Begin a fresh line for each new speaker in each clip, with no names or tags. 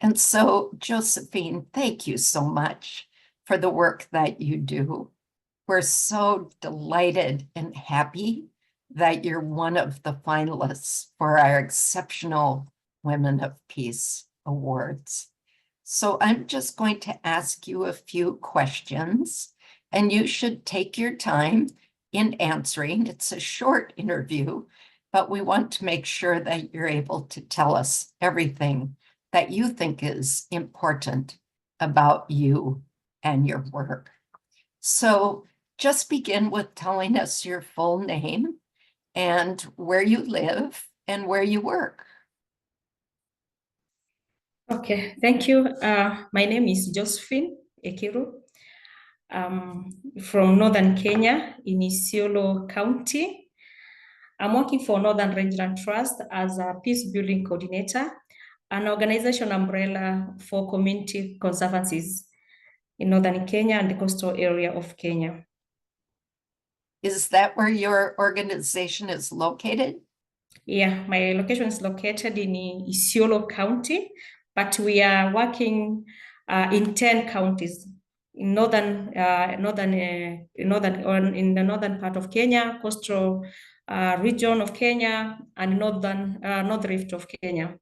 And so, Josephine, thank you so much for the work that you do. We're so delighted and happy that you're one of the finalists for our Exceptional Women of Peace Awards. So I'm just going to ask you a few questions, and you should take your time in answering. It's a short interview, but we want to make sure that you're able to tell us everything that you think is important about you and your work. So just begin with telling us your full name and where you live and where you work.
Okay, thank you. My name is Josephine Ekiru. From Northern Kenya in Isiolo County. I'm working for Northern Regional Trust as a peace building coordinator, an organization umbrella for community conservancies in Northern Kenya and the coastal area of Kenya.
Is that where your organization is located?
Yeah, my location is located in Isiolo County, but we are working in 10 counties in in the northern part of Kenya, coastal region of Kenya, and north rift of Kenya.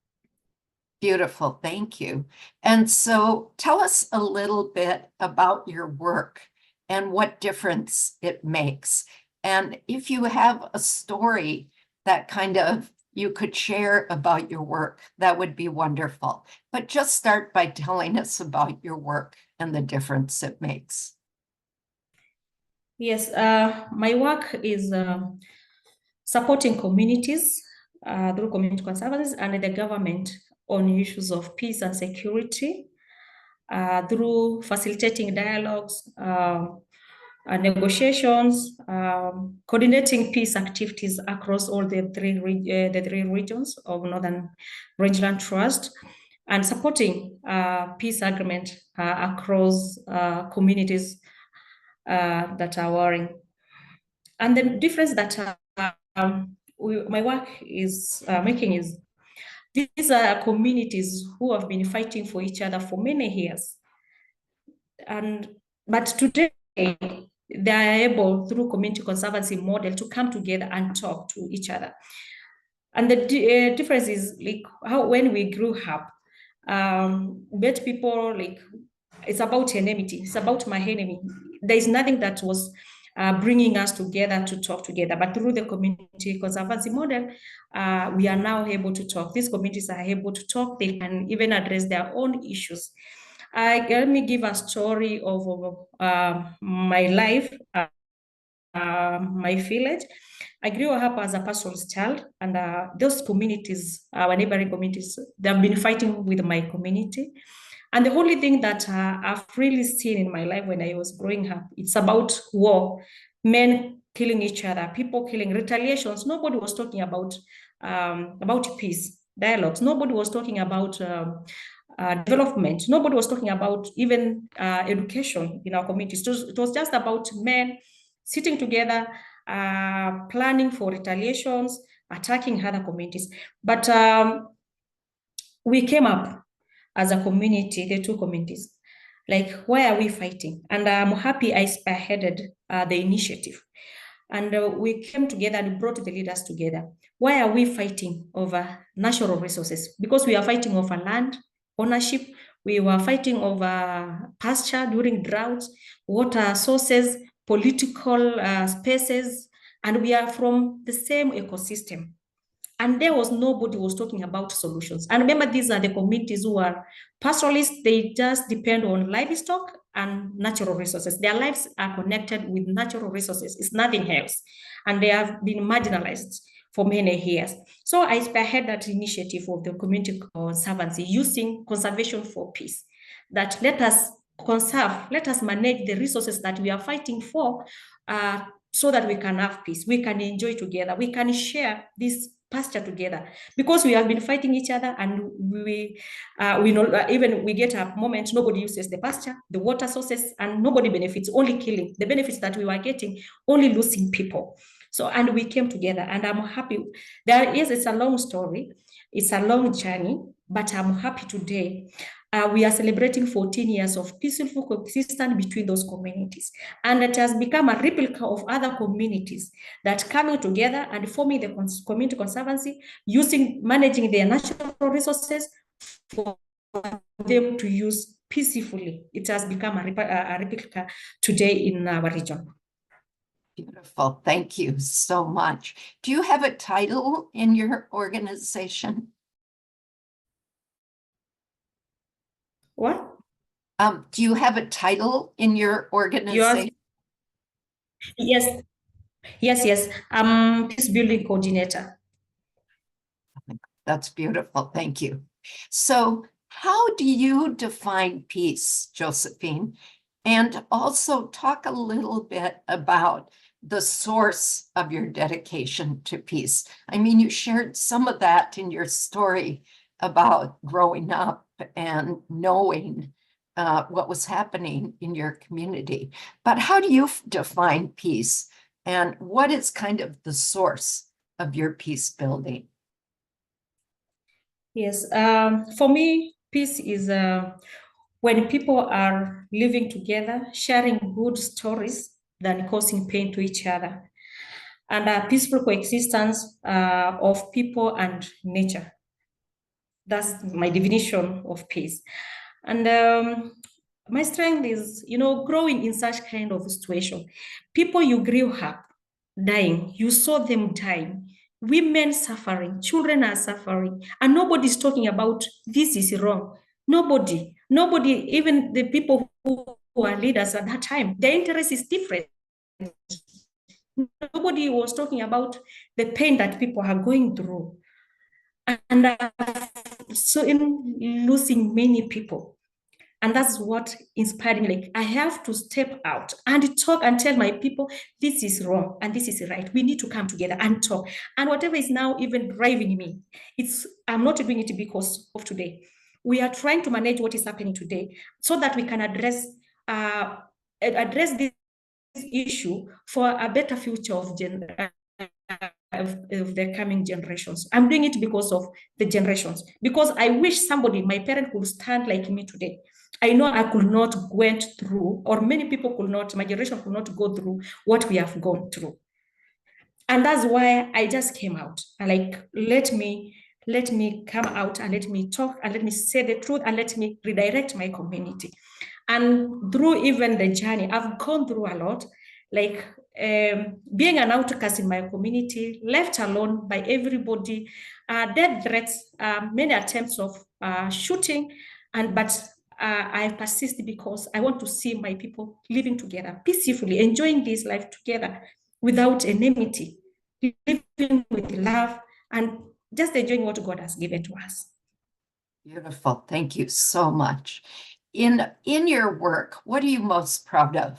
Beautiful, thank you. And so tell us a little bit about your work and what difference it makes. And if you have a story that kind of you could share about your work, that would be wonderful. But just start by telling us about your work and the difference it makes.
Yes, my work is supporting communities through community conservancies and the government on issues of peace and security through facilitating dialogues, negotiations, coordinating peace activities across all the three regions of Northern Rangeland Trust, and supporting peace agreement across communities that are warring. And the difference that my work is making is these are communities who have been fighting for each other for many years. But today, they are able, through community conservancy model, to come together and talk to each other. And the difference is like how when we grew up, met people like it's about enmity, it's about my enemy. There is nothing that was bringing us together to talk together. But through the community conservancy model, we are now able to talk. These communities are able to talk. They can even address their own issues. Let me give a story of my life, my village. I grew up as a pastoral's child, and those communities, our neighboring communities, they've been fighting with my community. And the only thing that I've really seen in my life when I was growing up, it's about war, men killing each other, people killing, retaliations. Nobody was talking about peace, dialogues. Nobody was talking about development. Nobody was talking about even education in our communities. It was just about men sitting together, planning for retaliations, attacking other communities. But we came up as a community, the two communities, like, why are we fighting? And I'm happy I spearheaded the initiative. And we came together and brought the leaders together. Why are we fighting over natural resources? Because we are fighting over land ownership. We were fighting over pasture during droughts, water sources, political spaces, and we are from the same ecosystem. And there was nobody was talking about solutions. And remember, these are the communities who are pastoralists. They just depend on livestock and natural resources. Their lives are connected with natural resources. It's nothing else. And they have been marginalized for many years. So I spearhead that initiative of the community conservancy using conservation for peace. That let us conserve, let us manage the resources that we are fighting for so that we can have peace. We can enjoy together. We can share this pasture together, because we have been fighting each other, and we know even we get a moment nobody uses the pasture, the water sources, and nobody benefits, only killing. The benefits that we were getting, only losing people. So, and we came together, and I'm happy. It's a long story, it's a long journey, but I'm happy today. We are celebrating 14 years of peaceful coexistence between those communities. And it has become a replica of other communities that coming together and forming the community conservancy, managing their natural resources for them to use peacefully. It has become a replica today in our region.
Beautiful. Thank you so much. Do you have a title in your organization?
What?
Do you have a title in your organization?
Yes. Peace building coordinator.
That's beautiful. Thank you. So, how do you define peace, Josephine? And also talk a little bit about the source of your dedication to peace. I mean, you shared some of that in your story about growing up and knowing what was happening in your community. But how do you define peace? And what is kind of the source of your peace building?
Yes, for me, peace is when people are living together, sharing good stories than causing pain to each other, and a peaceful coexistence of people and nature. That's my definition of peace. And my strength is, growing in such kind of situation. People you grew up dying, you saw them dying, women suffering, children are suffering, and nobody's talking about this is wrong. Nobody, even the people who are leaders at that time, their interest is different. Nobody was talking about the pain that people are going through. And so in losing many people. And that's what inspired me. Like, I have to step out and talk and tell my people, this is wrong and this is right. We need to come together and talk. And whatever is now even driving me, I'm not doing it because of today. We are trying to manage what is happening today so that we can address this issue for a better future of the coming generations. I'm doing it because of the generations, because I wish somebody, my parent, could stand like me today. I know I could not went through, or many people could not, my generation could not go through what we have gone through. And that's why I just came out. And like, let me come out and let me talk and let me say the truth and let me redirect my community. And through even the journey, I've gone through a lot, like being an outcast in my community, left alone by everybody, death threats, many attempts of shooting, but I persist because I want to see my people living together peacefully, enjoying this life together without enmity, living with love, and just enjoying what God has given to us.
Beautiful. Thank you so much. In your work, what are you most proud of?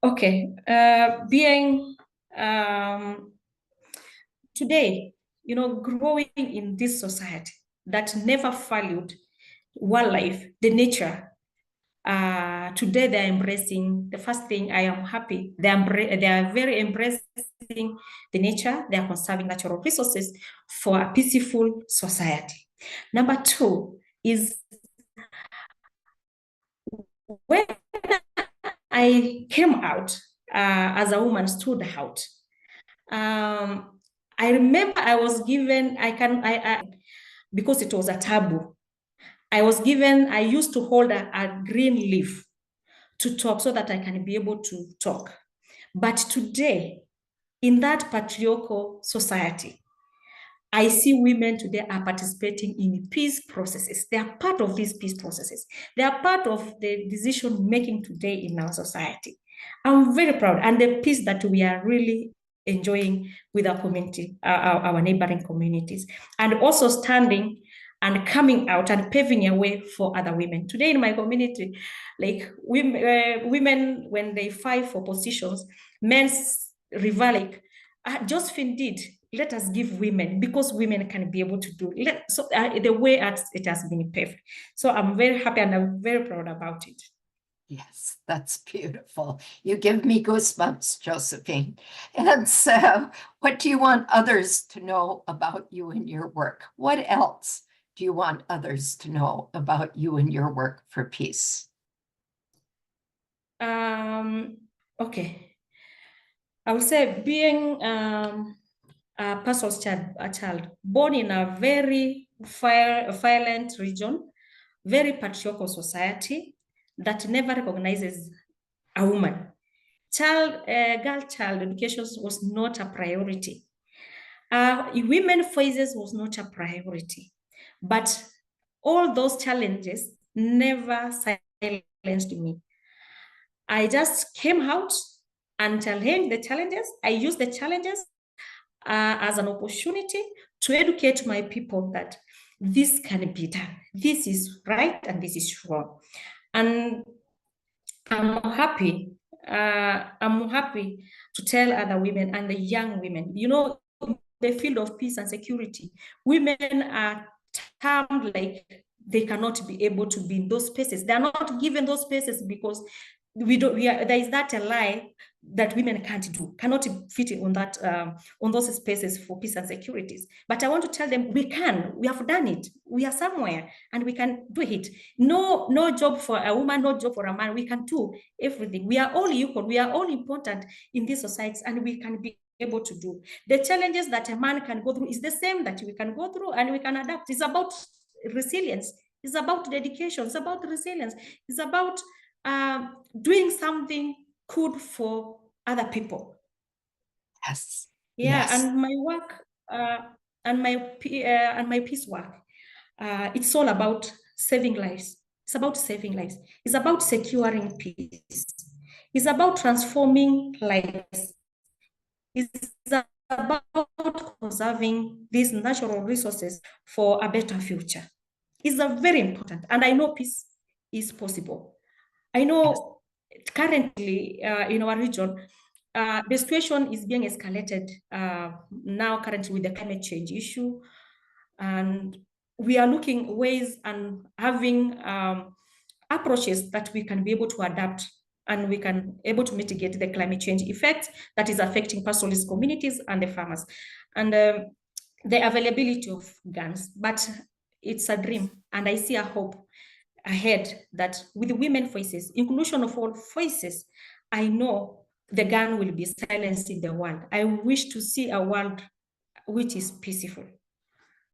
Okay, being today, growing in this society that never valued wildlife, the nature. Today they're embracing, the first thing, I am happy, they are very embracing the nature, they are conserving natural resources for a peaceful society. Number two is when I came out as a woman, stood out. I remember I was given, because it was a taboo, I used to hold a green leaf to talk so that I can be able to talk. But today, in that patriarchal society, I see women today are participating in peace processes. They are part of these peace processes. They are part of the decision making today in our society. I'm very proud, and the peace that we are really enjoying with our community, our neighboring communities, and also standing and coming out and paving a way for other women. Today in my community, like women, when they fight for positions, men rival, like Josephine did, let us give women, because women can be able to do the way it has been paved. So I'm very happy and I'm very proud about it.
Yes, that's beautiful. You give me goosebumps, Josephine. And so, what do you want others to know about you and your work? What else do you want others to know about you and your work for peace?
Okay. I would say being a pastor's child, born in a very violent region, very patriarchal society that never recognizes a woman. Girl child education was not a priority. Women voices was not a priority. But all those challenges never silenced me. I just came out and challenged the challenges. I used the challenges as an opportunity to educate my people that this can be done. This is right and this is wrong. And I'm happy. I'm happy to tell other women and the young women, the field of peace and security, women are termed like they cannot be able to be in those spaces. They are not given those spaces because there is that a lie that women cannot fit on those spaces for peace and securities. But I want to tell them we have done it. We are somewhere and we can do it. No job for a woman, no job for a man. We can do everything. We are all equal. We are all important in these societies and we can be able to do. The challenges that a man can go through is the same that we can go through and we can adapt. It's about resilience. It's about dedication. It's about resilience. It's about doing something good for other people.
Yes.
Yeah,
Yes.
and my work and my peace work, it's all about saving lives. It's about saving lives. It's about securing peace. It's about transforming lives. It's about conserving these natural resources for a better future. It's a very important, and I know peace is possible. I know currently in our region, the situation is being escalated now currently with the climate change issue. And we are looking ways and having approaches that we can be able to adapt and we can able to mitigate the climate change effect that is affecting pastoralist communities and the farmers. And the availability of guns, but it's a dream. And I see a hope ahead that with women voices, inclusion of all voices, I know the gun will be silenced in the world. I wish to see a world which is peaceful.